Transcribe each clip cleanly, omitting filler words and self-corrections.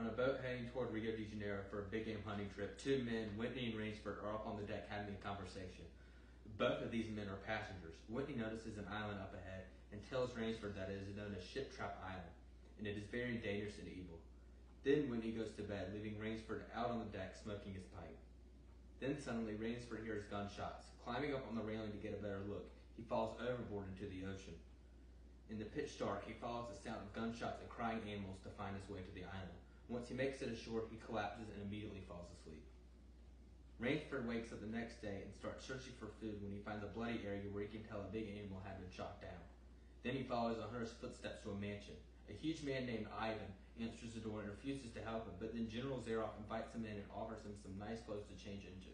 On a boat heading toward Rio de Janeiro for a big game hunting trip, two men, Whitney and Rainsford, are up on the deck having a conversation. Both of these men are passengers. Whitney notices an island up ahead and tells Rainsford that it is known as Ship Trap Island, and it is very dangerous and evil. Then Whitney goes to bed, leaving Rainsford out on the deck smoking his pipe. Then suddenly Rainsford hears gunshots. Climbing up on the railing to get a better look, he falls overboard into the ocean. In the pitch dark, he follows the sound of gunshots and crying animals to find his way to the island. Once he makes it ashore, he collapses and immediately falls asleep. Rainsford wakes up the next day and starts searching for food when he finds a bloody area where he can tell a big animal had been shot down. Then he follows a hunter's footsteps to a mansion. A huge man named Ivan answers the door and refuses to help him, but then General Zaroff invites him in and offers him some nice clothes to change into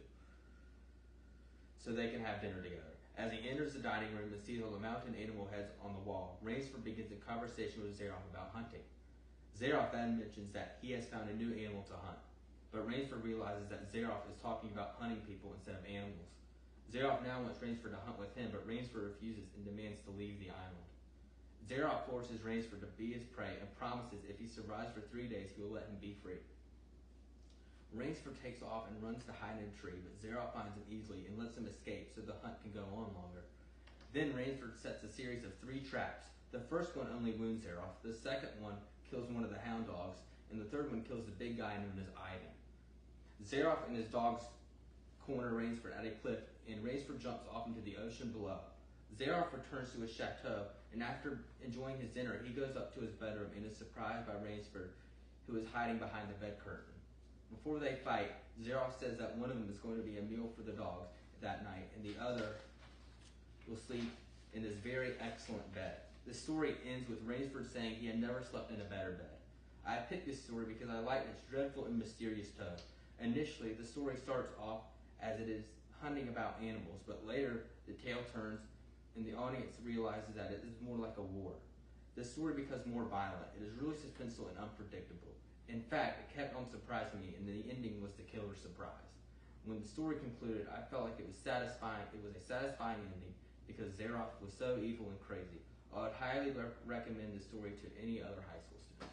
so they can have dinner together. As he enters the dining room and sees all the mountain animal heads on the wall, Rainsford begins a conversation with Zaroff about hunting. Zaroff then mentions that he has found a new animal to hunt, but Rainsford realizes that Zaroff is talking about hunting people instead of animals. Zaroff now wants Rainsford to hunt with him, but Rainsford refuses and demands to leave the island. Zaroff forces Rainsford to be his prey and promises if he survives for 3 days, he will let him be free. Rainsford takes off and runs to hide in a tree, but Zaroff finds him easily and lets him escape so the hunt can go on longer. Then Rainsford sets a series of 3 traps. The first one only wounds Zaroff, the second one kills one of the hound dogs, and the third one kills the big guy known as Ivan. Zaroff and his dogs corner Rainsford at a cliff, and Rainsford jumps off into the ocean below. Zaroff returns to his chateau, and after enjoying his dinner, he goes up to his bedroom and is surprised by Rainsford, who is hiding behind the bed curtain. Before they fight, Zaroff says that one of them is going to be a meal for the dogs that night, and the other will sleep in this very excellent bed. The story ends with Rainsford saying he had never slept in a better bed. I picked this story because I like its dreadful and mysterious tone. Initially, the story starts off as it is hunting about animals, but later the tale turns and the audience realizes that it is more like a war. The story becomes more violent. It is really suspenseful and unpredictable. In fact, it kept on surprising me, and the ending was the killer's surprise. When the story concluded, I felt like it was satisfying. It was a satisfying ending because Zaroff was so evil and crazy. I would highly recommend the story to any other high school student.